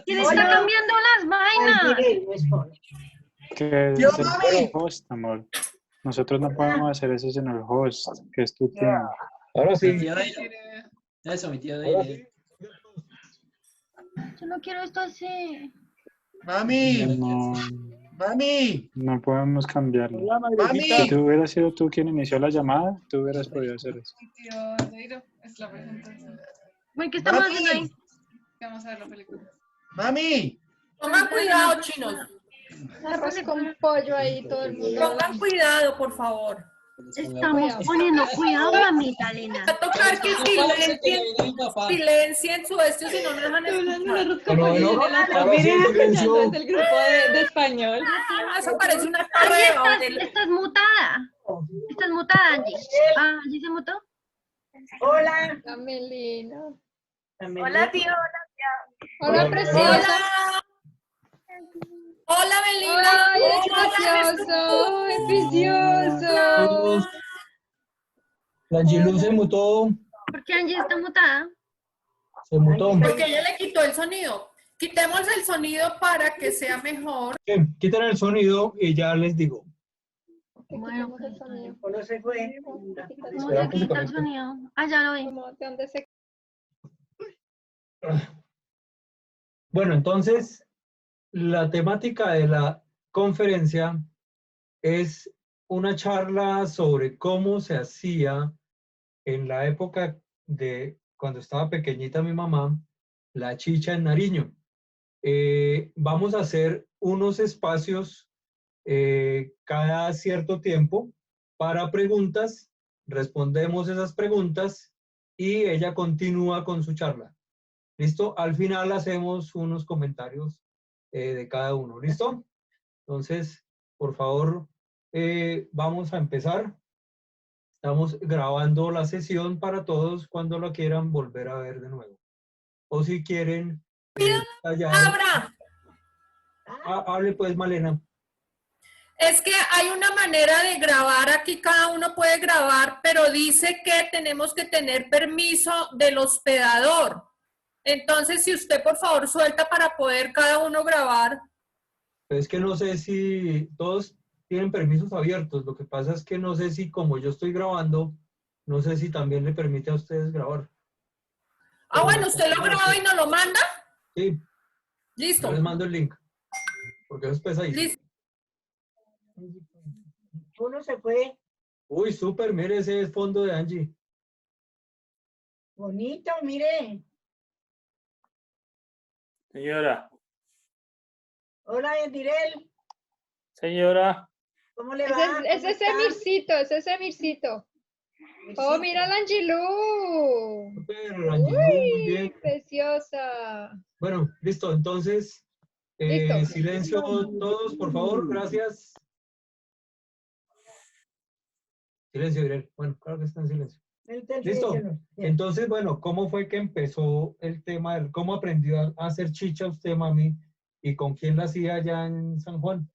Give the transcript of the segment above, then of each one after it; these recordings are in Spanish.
¿Quién está cambiando las vainas? Que es el host, amor. Nosotros no podemos hacer eso sin el host, que es tu team. Ahora sí. Mi tío Daire. Eso, mi tío Daire. Yo no quiero esto así. Mami, No, mami, no podemos cambiarlo. Hola, Si mami. tú hubieras sido tú quien inició la llamada, tú hubieras podido hacer eso. Mi tío Dairo es la presentación. Bueno, ¿qué estamos haciendo ahí? Vamos a ver la película. Mami. Pongan cuidado, chinos. Arroz con pollo ahí, todo el mundo. Pongan cuidado, por favor. Estamos poniendo cuidado, mamita Elena. Va a tocar que silencien su esto, si no nos van a escuchar. Ahora sí, silencio. Es el grupo de español. Eso parece una Angie, carrera. estás mutada. Estás mutada, Angie. Ah, ¿Angie se mutó? Hola. Amelina. Hola, tío. Hola, preciosa. Hola, Belina. Ay, eres precioso. Es precioso. La Angelou se mutó. ¿Por qué Angie está mutada? Se mutó. Porque ella le quitó el sonido. Quitemos el sonido para que sea mejor. Quiten el sonido y ya les digo. Bueno, ¿Cómo se fue? ¿cómo se quita el sonido? Ah, ya lo vi. ¿De dónde se... Bueno, entonces, la temática de la conferencia es una charla sobre cómo se hacía en la época de cuando estaba pequeñita mi mamá, la chicha en Nariño. Vamos a hacer unos espacios cada cierto tiempo para preguntas, respondemos esas preguntas y ella continúa con su charla. ¿Listo? Al final hacemos unos comentarios de cada uno. ¿Listo? Entonces, por favor, vamos a empezar. Estamos grabando la sesión para todos cuando la quieran volver a ver de nuevo. O si quieren... ¡Abra! Hable pues, Malena. Es que hay una manera de grabar, aquí cada uno puede grabar, pero dice que tenemos que tener permiso del hospedador. Entonces, si usted por favor suelta para poder cada uno grabar. Es que no sé si todos tienen permisos abiertos. Lo que pasa es que no sé si como yo estoy grabando, no sé si también le permite a ustedes grabar. Ah, bueno, ¿usted lo graba y nos lo manda? Sí. Listo. Yo les mando el link. Porque eso es pesadísimo. Listo. Uno se fue. Uy, súper, mire ese fondo de Angie. Bonito, mire. Señora. Hola, Edirel. Señora. ¿Cómo le va? Ese es Emircito, ese es Emircito. Oh, mira la Angelou. Súper, Angelou, muy bien. Preciosa. Bueno, listo. Entonces, Listo. silencio todos, por favor. Gracias. Silencio, Irel. Bueno, claro que está en silencio. Listo. Entonces, bueno, ¿cómo fue que empezó el tema? ¿Cómo aprendió a hacer chicha usted, mami? ¿Y con quién la hacía allá en San Juan?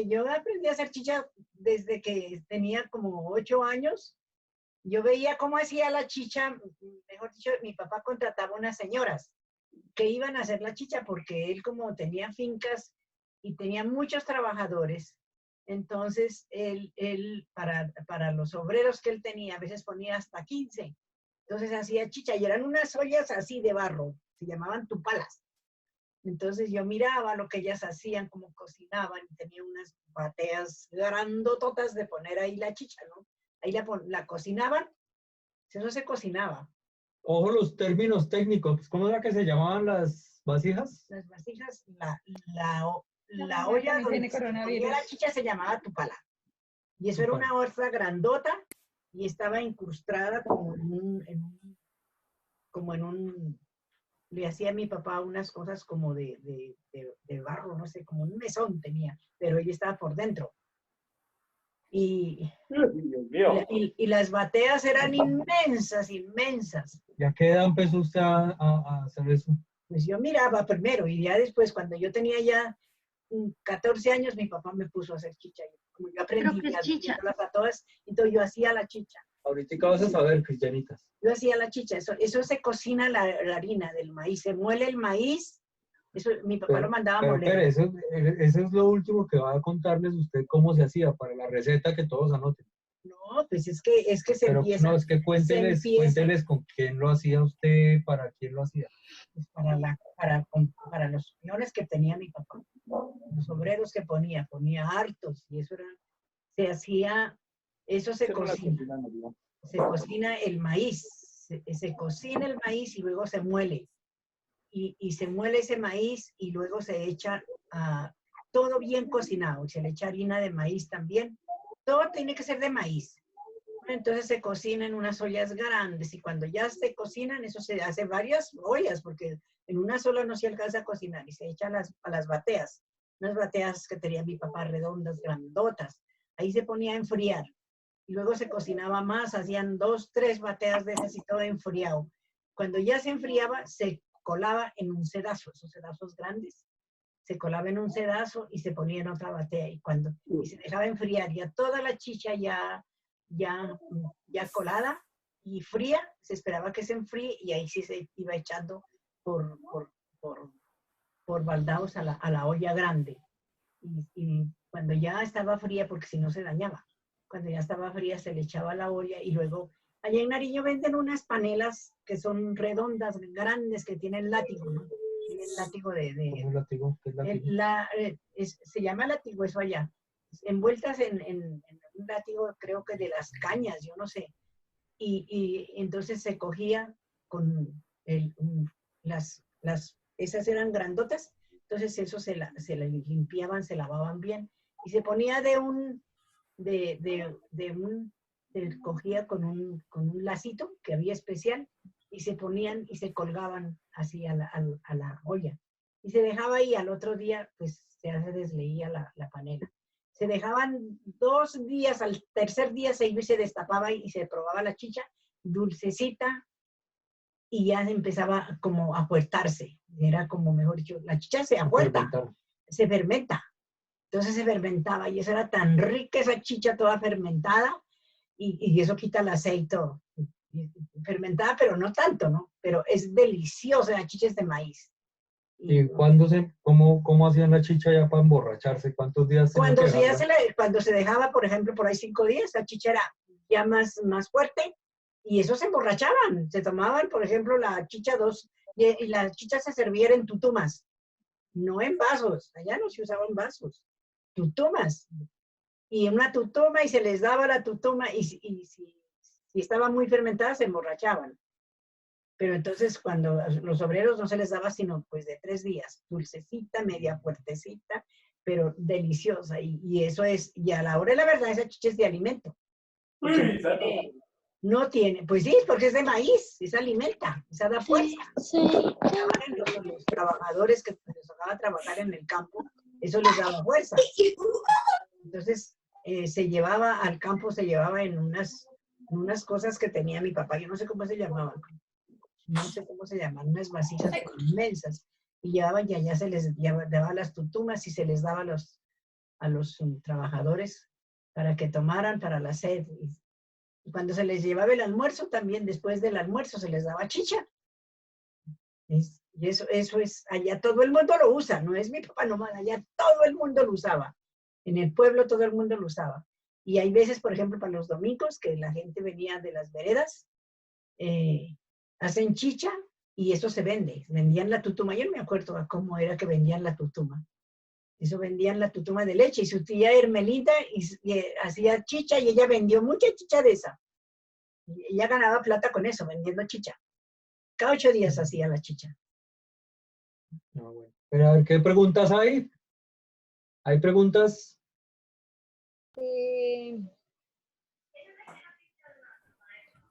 Yo aprendí a hacer chicha desde que tenía como 8 años. Yo veía cómo hacía la chicha, mejor dicho, mi papá contrataba unas señoras que iban a hacer la chicha porque él como tenía fincas y tenía muchos trabajadores, entonces él para los obreros que él tenía, a veces ponía hasta 15. Entonces hacía chicha y eran unas ollas así de barro, se llamaban tupalas. Entonces yo miraba lo que ellas hacían, cómo cocinaban, y tenía unas bateas grandototas de poner ahí la chicha, ¿no? Ahí la cocinaban, eso se cocinaba. Ojo los términos técnicos, ¿cómo era que se llamaban las vasijas? Las vasijas, la olla donde se ponía la chicha se llamaba tupala. Y eso era una olla grandota y estaba incrustada como en un, le hacía a mi papá unas cosas como de barro, no sé, como un mesón tenía, pero ella estaba por dentro. Y las bateas eran inmensas, inmensas. ¿Y a qué edad empezó usted a hacer eso? Pues yo miraba primero y ya después, cuando yo tenía ya 14 años, mi papá me puso a hacer chicha. Como yo aprendí a todas, entonces yo hacía la chicha. Ahorita vas a saber, Cristianitas. Yo hacía la chicha, eso se cocina la harina del maíz, se muele el maíz Eso, mi papá lo mandaba a Pero moler. espere, eso es lo último que va a contarles usted cómo se hacía para la receta que todos anoten. No, pues es que se Pero empieza. no, es que cuénteles, empieza. cuénteles con quién lo hacía usted, para quién lo hacía. Pues para los peones que tenía mi papá, los obreros que ponía hartos, y eso era, se hacía, eso se cocina. Se cocina el maíz, se cocina el maíz y luego se muele. Y se muele ese maíz y luego se echa todo bien cocinado. Se le echa harina de maíz también. Todo tiene que ser de maíz. Entonces se cocina en unas ollas grandes y cuando ya se cocinan, eso se hace varias ollas porque en una sola no se alcanza a cocinar y se echa a las bateas. Unas bateas que tenía mi papá redondas, grandotas. Ahí se ponía a enfriar. Y luego se cocinaba más, hacían 2, 3 bateas de esas y todo enfriado. Cuando ya se enfriaba, se colaba en un sedazo, esos sedazos grandes, se colaba en un sedazo y se ponía en otra batea. Y se dejaba enfriar, ya toda la chicha ya colada y fría, se esperaba que se enfríe y ahí sí se iba echando por baldaos a la olla grande. Y cuando ya estaba fría, porque si no se dañaba, cuando ya estaba fría se le echaba a la olla y luego, allá en Nariño venden unas panelas que son redondas, grandes, que tienen látigo, ¿no? Tienen látigo ¿Cómo es látigo? ¿Qué es látigo? Se llama látigo eso allá. Envueltas en un látigo, creo que de las cañas, yo no sé. Y entonces se cogía con esas eran grandotas, entonces eso se la limpiaban, se lavaban bien y se ponía se cogía con un lacito que había especial y se ponían y se colgaban así a la olla. Y se dejaba ahí, al otro día pues se desleía la panela. Se dejaban 2 días, al tercer día se destapaba y se probaba la chicha, dulcecita, y ya empezaba como a puertarse. Era como, mejor dicho, la chicha se apuerta, se fermenta. Entonces se fermentaba y eso era tan rica esa chicha toda fermentada y eso quita el aceite. Fermentada, pero no tanto, ¿no? Pero es deliciosa, la chicha es de maíz. ¿Y cómo hacían la chicha ya para emborracharse? ¿Cuántos días? Cuando se dejaba, por ejemplo, por ahí 5 días, la chicha era ya más fuerte y eso se emborrachaban. Se tomaban, por ejemplo, la chicha 2 y la chicha se servía en tutumas, no en vasos. Allá no se usaban vasos, tutumas. Y una tutuma y se les daba la tutuma y si estaba muy fermentada se emborrachaban. Pero entonces cuando los obreros no se les daba sino pues de 3 días, dulcecita, media fuertecita, pero deliciosa. Y eso es, y a la hora de la verdad esa chicha es de alimento. No tiene, pues sí, porque es de maíz, esa alimenta, esa da fuerza. Sí. Los trabajadores que les tocaba trabajar en el campo, eso les daba fuerza. Entonces se llevaba al campo, se llevaba en unas cosas que tenía mi papá, yo no sé cómo se llamaban. No sé cómo se llaman, unas vasijas inmensas. Y llevaban y allá se les daba las tutumas y se les daba a los trabajadores para que tomaran para la sed. Y cuando se les llevaba el almuerzo, también después del almuerzo se les daba chicha. Y eso es, allá todo el mundo lo usa, no es mi papá nomás, allá todo el mundo lo usaba. En el pueblo todo el mundo lo usaba. Y hay veces, por ejemplo, para los domingos, que la gente venía de las veredas, hacen chicha y eso se vende. Vendían la tutuma. Yo no me acuerdo cómo era que vendían la tutuma. Eso vendían la tutuma de leche. Y su tía Hermelinda hacía chicha y ella vendió mucha chicha de esa. Y ella ganaba plata con eso, vendiendo chicha. Cada 8 días hacía la chicha. No, bueno. Pero a ver, ¿qué preguntas hay? ¿Hay preguntas?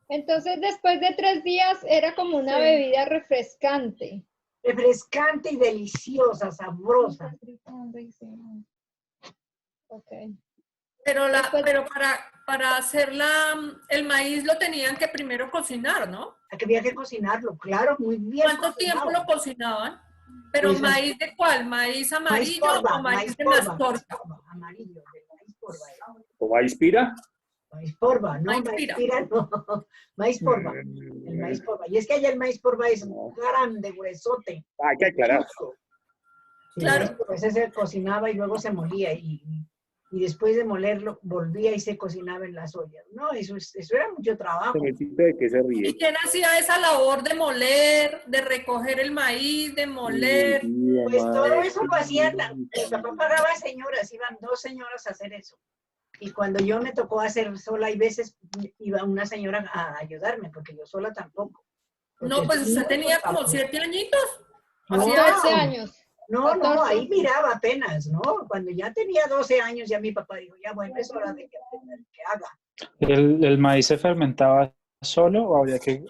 Entonces, después de 3 días, era como una bebida refrescante. Refrescante y deliciosa, sabrosa. Okay. Pero para hacer el maíz lo tenían que primero cocinar, ¿no? Había que cocinarlo, claro, muy bien. ¿Cuánto tiempo lo cocinaban? ¿Pero Pues, ¿maíz de cuál? ¿Maíz amarillo o maíz de porba, mastorca? Amarillo, de maíz porba. ¿O maíz pira? Maíz porba, no, Maíz maíz pira. pira no. Maíz porba, el maíz porba. Y es que allá el maíz porba es grande, gruesote. Hay que aclarar. Claro. Pues se cocinaba y luego se molía y después de molerlo volvía y se cocinaba en las ollas. No, eso era mucho trabajo. ¿De qué se ¿Y ríe? quién hacía esa labor de moler, de recoger el maíz, de moler? Pues todo eso lo hacía, mi papá pagaba señoras, iban 2 señoras a hacer eso. Y cuando yo me tocó hacer sola, hay veces iba una señora a ayudarme, porque yo sola tampoco. No, Porque pues es usted mucho tenía como trabajo. 7 añitos. No, Hacía 14 años. No, 14. ahí miraba apenas, ¿no? Cuando ya tenía 12 años, ya mi papá dijo, ya bueno, es hora de que haga. ¿El maíz se fermentaba solo o habría que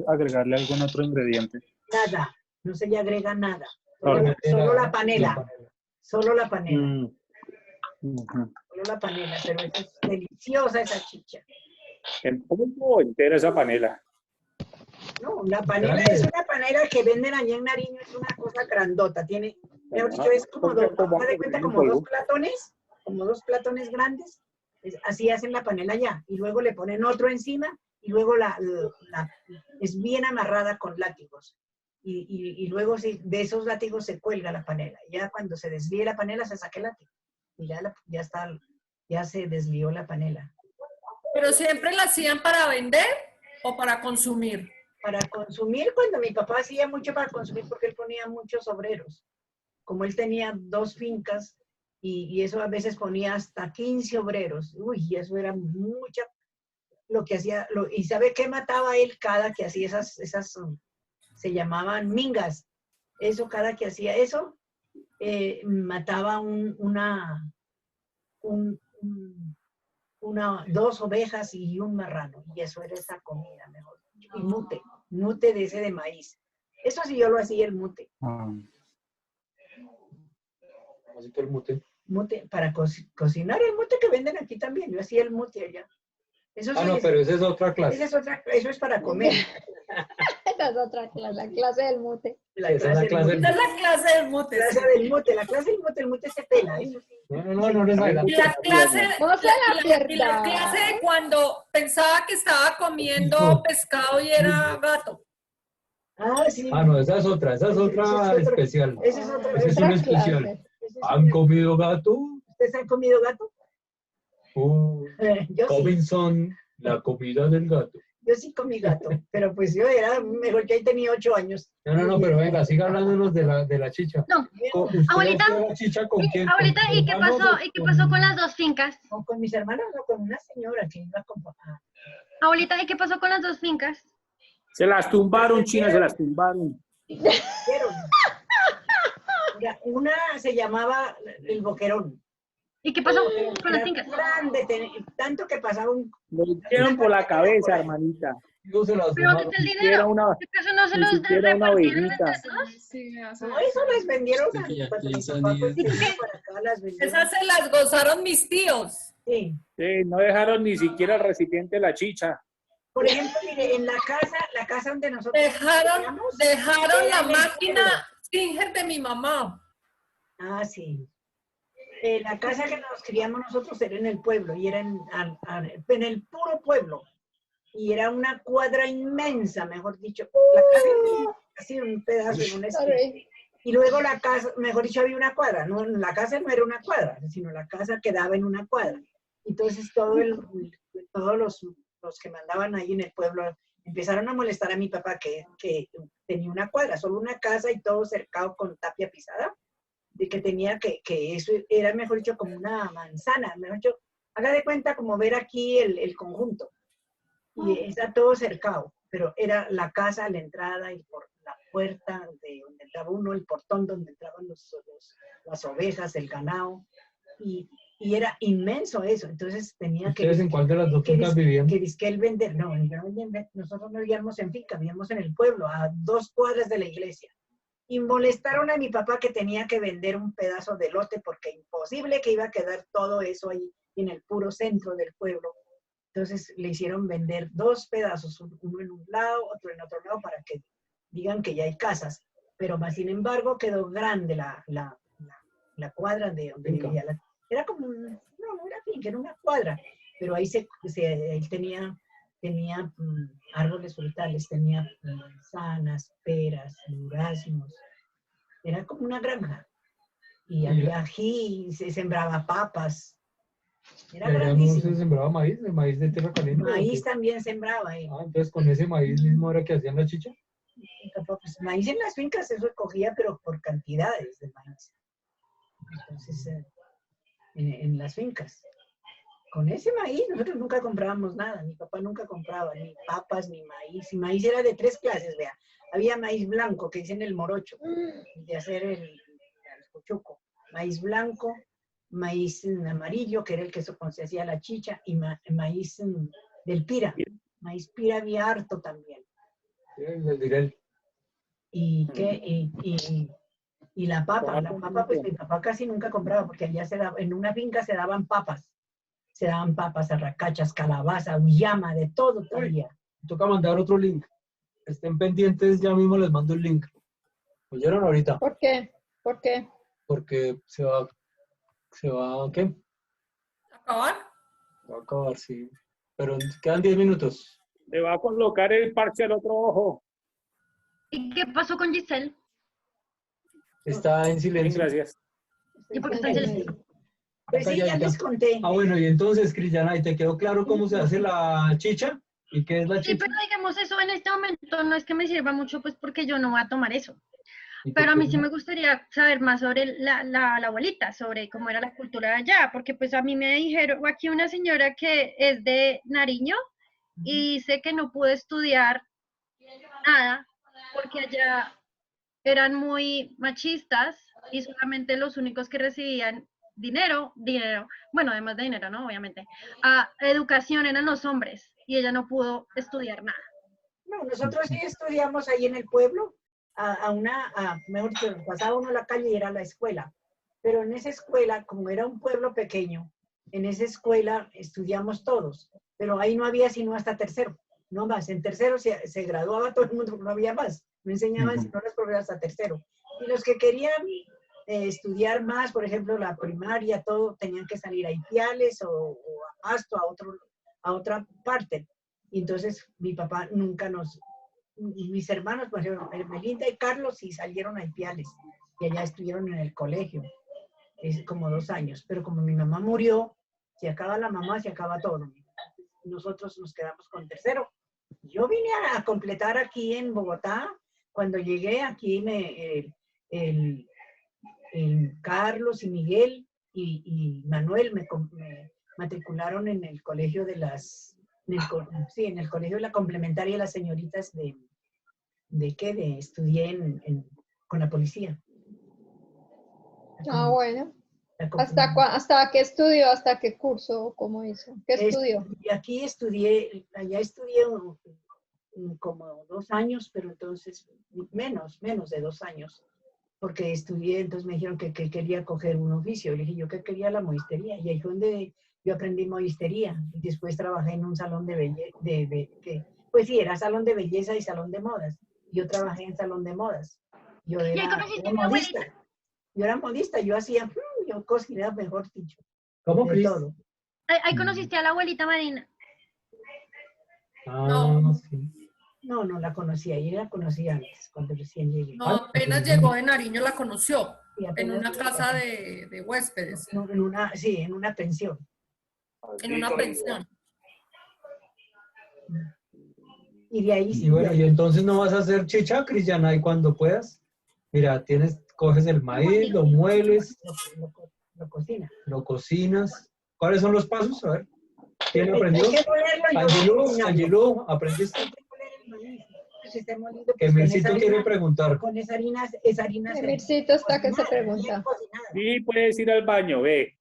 agregarle algún otro ingrediente? Nada, no se le agrega nada. Solo. Solo la panela. Solo la panela. Ujú. Solo la panela, pero es deliciosa esa chicha. En polvo entera esa panela. No, la panela Grande. es una panela que venden allá en Nariño, es una cosa grandota. Tiene, mejor dicho, es como dos, haz de cuenta, como 2 platones, como 2 platones grandes. Así hacen la panela allá. Y luego le ponen otro encima y luego es bien amarrada con látigos. Y luego sí, de esos látigos se cuelga la panela. Ya cuando se desvíe la panela se saca el látigo. Y ya está, ya se desvió la panela. ¿Pero siempre la hacían para vender o para consumir? Para consumir, cuando mi papá hacía mucho para consumir, porque él ponía muchos obreros. Como él tenía 2 fincas y eso a veces ponía hasta 15 obreros. Uy, y eso era mucha lo que hacía. ¿Y sabe qué mataba él cada que hacía esas se llamaban mingas? Eso, cada que hacía eso, mataba 2 ovejas y un marrano. Y eso era esa comida, mejor. Y mute de ese de maíz. Eso sí yo lo hacía, el mute. Ah. Así que el mute. Mute para cocinar el mute que venden aquí también. Yo hacía el mute allá. Eso sí, No, pero esa es otra clase. eso es para comer. Esa es otra clase, la clase del mute. La Esa es la clase del Esa es la clase del mute. clase del mute. La clase del mute, el mute se pela. Eso sí. No les Y adelante. la clase, No se la y la pierda. clase de cuando pensaba que estaba comiendo pescado y era gato. Ah, sí. No, esa es otra especial. Ese es otro. Ese es un especial. clase. ¿Han comido gato? ¿Ustedes han comido gato? Yo sí. Robinson, la comida del gato. Yo sí comí gato, pero pues yo era mejor que ahí tenía 8 años. No, pero venga, siga hablándonos de la chicha. No. ¿Usted Abuelita, hacía la chicha con quién? Abuelita, ¿Con ¿y qué hermanos pasó? o ¿Y qué pasó con las 2 fincas? O con mis hermanos o con una señora que iba con papá. Abuelita, ¿y qué pasó con las 2 fincas? Se las tumbaron, China, se las tumbaron. Vieron. Mira, una se llamaba el Boquerón. ¿Y qué pasó con las Era fincas? grande, tanto que pasaba un... Lo hicieron por la cabeza, hermanita. No se las ¿Pero qué tomaron. tal el Siquiera dinero? una, ¿Acaso no se ni los siquiera una repartieron ovejita. entre todos? Sí, o sea, No, eso las vendieron Sí, ya, cuando ya mi son papá niños. fue para acá, las vendieron. Esas se las gozaron mis tíos. Sí. Sí, no dejaron ni siquiera el recipiente de la chicha. Por ejemplo, mire, en la casa donde nosotros Dejaron la máquina Singer de mi mamá. Ah, sí. La casa que nos criamos nosotros era en el pueblo, y era en el puro pueblo. Y era una cuadra inmensa, mejor dicho. La casa así un pedazo en una esquina. Sorry. Y luego la casa, mejor dicho, había una cuadra. No, la casa no era una cuadra, sino la casa quedaba en una cuadra. Entonces todos los que mandaban ahí en el pueblo empezaron a molestar a mi papá que tenía una cuadra, solo una casa y todo cercado con tapia pisada, de que tenía que eso era, mejor dicho, como una manzana, mejor dicho, haga de cuenta como ver aquí el conjunto. Y está todo cercado, pero era la casa, la entrada y por la puerta de donde entraba uno, el portón donde entraban las ovejas, el ganado, y era inmenso eso. Entonces tenía que... ¿Ustedes en cuál de las 2 fincas vivían? Que dizque el vender, no, nosotros no vivíamos en finca, vivíamos en el pueblo, a 2 cuadras de la iglesia. Y molestaron a mi papá que tenía que vender un pedazo de lote porque imposible que iba a quedar todo eso ahí en el puro centro del pueblo. Entonces le hicieron vender 2 pedazos, uno en un lado, otro en otro lado, para que digan que ya hay casas. Pero más sin embargo quedó grande la cuadra de donde vivía. Era como no era finca, era una cuadra. Pero ahí él tenía árboles frutales, tenía manzanas, peras, duraznos. Era como una granja. y había ají, y se sembraba papas. Era Y allá no grandísimo. se sembraba maíz, el maíz de tierra caliente. ¿o Maíz qué? también sembraba ahí. Ah, entonces con ese maíz mismo era que hacían la chicha. Pues, maíz en las fincas eso cogía, pero por cantidades de maíz. Entonces, en las fincas. Con ese maíz nosotros nunca comprábamos nada. Mi papá nunca compraba ni papas ni maíz. Y maíz era de 3 clases, vea. Había maíz blanco, que dicen el morocho, de hacer el cochuco. Maíz blanco, maíz amarillo, que era el que se hacía la chicha, y maíz del pira. Maíz pira había harto también. Sí, el direl. Y la papa, pues mi papá casi nunca compraba, porque allá en una finca se daban papas. Se daban papas, arracachas, calabaza, uyama, de todo todavía. Toca mandar otro link. Estén pendientes, ya mismo les mando el link. ¿Oyeron ahorita? ¿Por qué? ¿Por qué? Porque se va, ¿qué? ¿Acabar? Va a acabar, sí. Pero quedan 10 minutos. Le va a colocar el parche al otro ojo. ¿Y qué pasó con Giselle? Está en Bien, silencio. gracias. ¿Y por qué está en silencio? Pues sí, ya calladita. les conté. Ah, bueno, y entonces, Crillana, ¿y te quedó claro cómo se hace la chicha? ¿Y qué es la Sí, chicha? pero digamos eso en este momento no es que me sirva mucho, pues porque yo no voy a tomar eso. ¿Y Pero a por mí qué sí no? me gustaría saber más sobre la abuelita, sobre cómo era la cultura de allá, porque pues a mí me dijeron, aquí una señora que es de Nariño y dice que no pudo estudiar nada porque allá eran muy machistas y solamente los únicos que recibían dinero, bueno, además de dinero, ¿no? Obviamente, educación eran los hombres y ella no pudo estudiar nada. No, nosotros sí estudiamos ahí en el pueblo, mejor dicho, pasaba uno a la calle y era la escuela. Pero en esa escuela, como era un pueblo pequeño, en esa escuela estudiamos todos, pero ahí no había sino hasta tercero, no más. En tercero se graduaba todo el mundo, no había más. No enseñaban sino los profesores hasta tercero. Y los que querían estudiar más, por ejemplo, la primaria, todo, tenían que salir a Ipiales o a Pasto, a otra parte. Y entonces mi papá nunca y mis hermanos, por ejemplo, Melinda y Carlos, sí salieron a Ipiales y allá estuvieron en el colegio, es como 2 años. Pero como mi mamá murió, se acaba la mamá, se acaba todo. Nosotros nos quedamos con tercero. Yo vine a completar aquí en Bogotá. Cuando llegué aquí, Carlos y Miguel y Manuel me matricularon en el colegio de en el colegio de la complementaria de las señoritas estudié con la policía. Ah, bueno. ¿Hasta qué estudió? ¿Hasta qué curso? ¿Cómo hizo? ¿Qué estudió? Aquí estudié, allá estudié como 2 años, pero entonces menos de 2 años, porque estudié, entonces me dijeron que quería coger un oficio. Le dije yo que quería la modistería, y ahí fue donde yo aprendí modistería, y después trabajé en un salón de belleza, pues sí, era salón de belleza y salón de modas. Yo trabajé en salón de modas. Yo ¿Y ahí era conociste a mi abuelita? modista. Yo era modista, yo hacía, yo cocinaba, mejor dicho, ¿Cómo, de Cris? todo. Ahí conociste a la abuelita Marina. Ah, sí. No, no la conocía, ella la conocía antes, cuando recién llegué. No, apenas llegó de Nariño la conoció, Sí, en apenas una llegó. casa de huéspedes, En una pensión. en una pensión. Y de ahí Y bueno, y entonces no vas a hacer chicha, Cristiana, y cuando puedas, mira, coges el maíz, lo mueles, lo cocina. lo cocinas. ¿Cuáles son los pasos? A ver, ¿quién aprendió? Hay que molerlo, Angelú, ¿aprendiste? Hay que moler el maíz. Si esté molido, pues, Que con Mircito esa quiere harina- preguntar. Con esa harina Mircito está que se cocinada, pregunta. bien cocinada. Sí, puedes ir al baño, ve.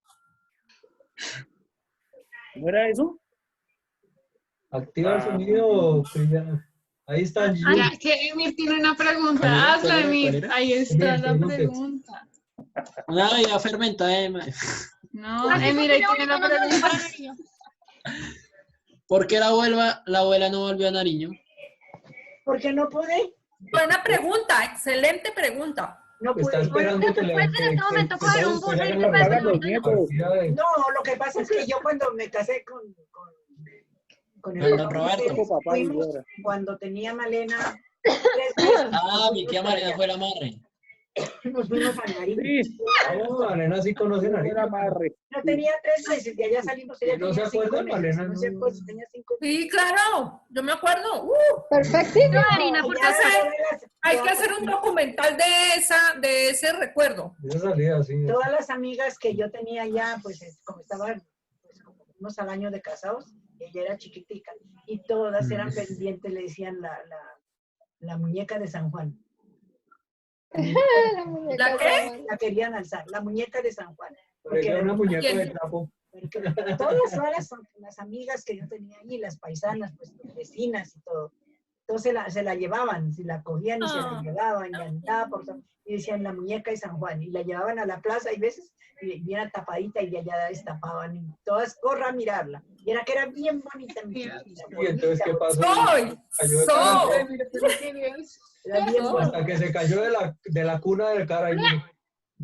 ¿No era eso? Activa el sonido, Cristiana. Ahí está Angelú. Ya que Emir tiene una pregunta. ¿Cuál era? Hazla, ¿Cuál era? Emir. ¿Cuál era? Ahí está Emir, la pregunte. pregunta. Una bebida fermentada. No, Así Emir, fue ahí que mi tiene la abuelita no dio pregunta. para Nariño. ¿Por qué la abuela no volvió a Nariño? Porque no pude. Buena pregunta, excelente pregunta. No pude. Está esperando Oye, que le puedes en este momento coger un todos burro y hagan te la pagas partida los nietos. de- No, lo que pasa es que yo cuando me casé con Con el don Roberto. Papá, fuimos, cuando tenía Malena 3 meses. Ah, mi tía Marina fue la madre. Nos fuimos a Nariño. Sí, No, Malena sí conoce Nariño. era amarre. No tenía 3 meses, de allá salimos. Ella ¿No se tenía 5 acuerdan, meses. Malena? No se acuerda, tenía 5 meses. Sí, claro, yo me acuerdo. Perfectito. Marina, ¿por qué Ya, Hay que hacer un documental de ese recuerdo. Esa salida, sí. todas las amigas que yo tenía ya, pues como estaban pues, como unos al año de casados, ella era chiquitica, y todas eran pendientes, le decían la muñeca de San Juan. La muñeca ¿La de qué? Juan. La querían alzar, la muñeca de San Juan. Porque era una muñeca ¿Quién? de trapo. Porque todas las amigas que yo tenía allí, las paisanas, pues vecinas y todo, entonces se la llevaban, se la cogían y se la llevaban y andaba por todo, y decían la muñeca de San Juan, y la llevaban a la plaza y veces y bien tapadita y de allá destapaban y todas corran a mirarla. Y era que era bien bonita. Mi chiquita, Y entonces, ¿qué pasó? Soy, Cayó de soy. era bien bonita. Hasta que se cayó de la cuna del cara.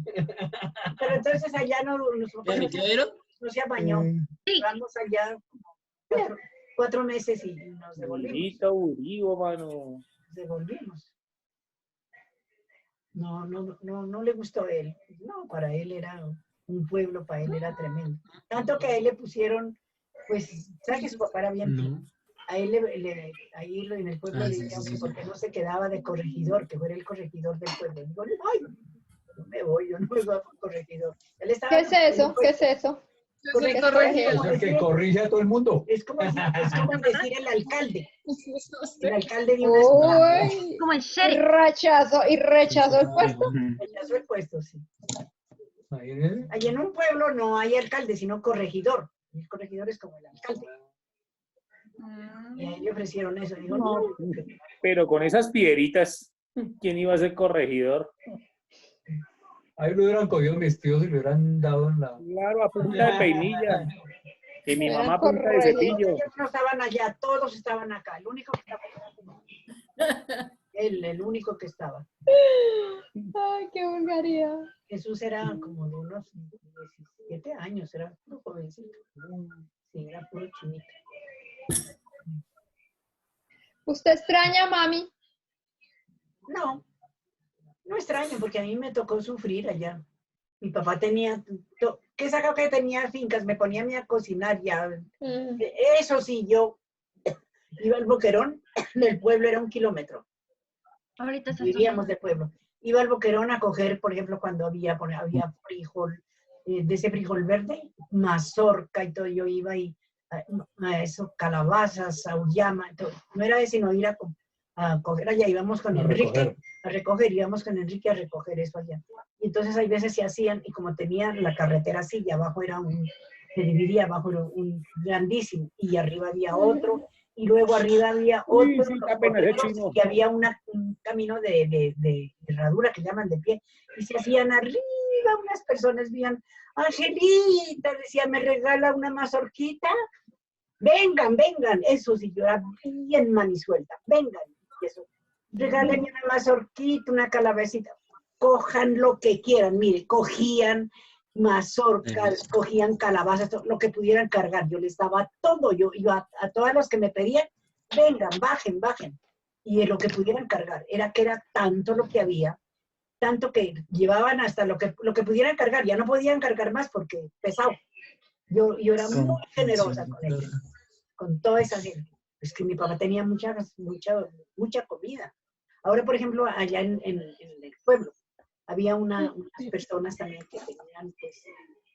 Pero entonces allá no se bañó. Vamos allá como 4 meses y nos devolvimos. Urito, Uribo, mano. Devolvimos. No le gustó a él. No, para él era un pueblo, para él era tremendo. Tanto que a él le pusieron, pues, ¿sabes que su papá era bien? No. A él ahí en el pueblo le dijeron que porque no se quedaba de corregidor, que fuera el corregidor del pueblo. Y digo, ay, no me voy, yo no me voy a corregidor. Él estaba ¿Qué es eso? ¿Qué es eso? Corregidor Es el que corrige a todo el mundo. es como decir el alcalde. El alcalde de una ciudad. Uy, Como el y sheriff. rechazó el puesto. Rechazó el puesto, sí. Ahí es. Allí en un pueblo no hay alcalde, sino corregidor. Y el corregidor es como el alcalde. Y a él le ofrecieron eso. Dijo, no. Pero con esas piedritas, ¿quién iba a ser corregidor? Ahí lo hubieran cogido mis tíos y lo hubieran dado en la... Claro, a punta de peinilla. Y mi mamá a punta de correcto. cepillo. Ellos no estaban allá, todos estaban acá. El único que estaba el único que estaba. Ay, qué vulgaridad. Jesús era como de unos 17 años, era un jovencito. Sí, era puro chinito. ¿Usted extraña a mami? No, no extraño, porque a mí me tocó sufrir allá. Mi papá tenía, ¿qué sacaba que tenía fincas? Me ponía a mí a cocinar ya. Eso sí, yo iba al Boquerón, del pueblo era 1 kilómetro. Ahorita está Vivíamos de pueblo. Iba al Boquerón a coger, por ejemplo, cuando había frijol, de ese frijol verde, mazorca y todo. Yo iba y a eso, calabazas, auyama, todo. No era de sino ir a coger allá, íbamos con Enrique a recoger, íbamos con Enrique a recoger eso allá. Y entonces hay veces se hacían, y como tenían la carretera así, y abajo era se dividía, abajo era un grandísimo, y arriba había otro, y luego arriba había otro, Uy, sí, apenas es chino. y había un camino de herradura que llaman de pie, y se hacían arriba unas personas, veían, Angelita, decía, ¿me regala una mazorquita? Vengan, eso sí, yo era bien manisuelta, vengan, y eso, regálenme una mazorquita, una calabacita, cojan lo que quieran, mire, cogían mazorcas, cogían calabazas, lo que pudieran cargar, yo les daba todo, yo a todas las que me pedían, vengan, bajen, y lo que pudieran cargar, era tanto lo que había, tanto que llevaban hasta lo que pudieran cargar, ya no podían cargar más porque pesado. Yo era muy generosa con ellos, con toda esa gente. Es que mi papá tenía mucha comida. Ahora, por ejemplo, allá en el pueblo, había unas personas también que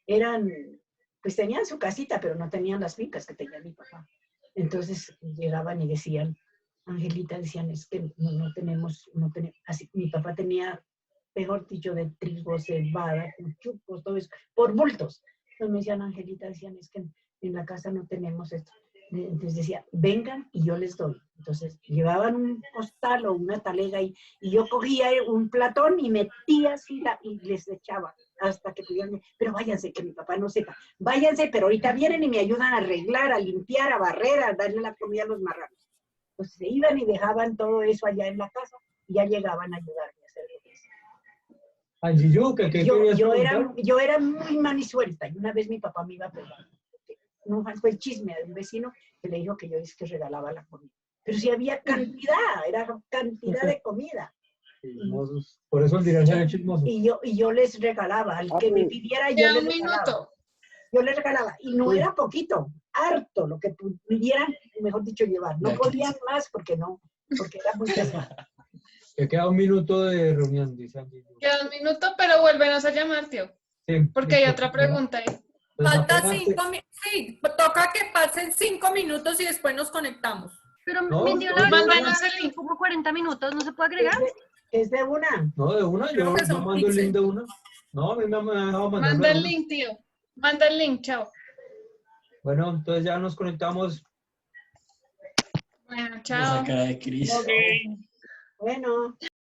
tenían, tenían su casita, pero no tenían las fincas que tenía mi papá. Entonces llegaban y decían, Angelita, decían, es que no tenemos, así, mi papá tenía, mejor dicho, de trigo, cebada, chucos, todo eso, por bultos. Entonces me decían, Angelita, decían, es que en la casa no tenemos esto. Entonces decía, vengan y yo les doy. Entonces llevaban un costal o una talega y yo cogía un platón y metía así y les echaba hasta que pudieran, pero váyanse, que mi papá no sepa, váyanse, pero ahorita vienen y me ayudan a arreglar, a limpiar, a barrer, a darle la comida a los marranos. Entonces se iban y dejaban todo eso allá en la casa y ya llegaban a ayudarme a hacer lo que yo era muy manisuelta y una vez mi papá me iba a pegar. No fue el chisme de un vecino que le dijo que yo es que regalaba la comida. Pero si había cantidad, era cantidad de comida. Chismosos. Por eso el dirán se ve chismoso. Y yo les regalaba, al que me pidiera yo Queda les un regalaba. minuto. Yo les regalaba, y no era poquito, harto lo que pudieran, mejor dicho, llevar. No podían más porque era muy pesado. Que queda un minuto de reunión, dice Angie. Queda un minuto, pero vuélvenos a llamar, tío. Sí, Porque hay listo. otra pregunta ahí. Pues Falta apenas 5 minutos. Sí, toca que pasen 5 minutos y después nos conectamos. Pero No, me dio no, la mándanos el link. como 40 minutos, ¿no se puede agregar? Es de una. No, de una, Creo yo que son mando el 15. link de una. No, a mí me ha dejado mandarlo Manda de el una. link, tío. Manda el link, chao. Bueno, entonces ya nos conectamos. Bueno, Esa chao. cara de Cris. Bueno.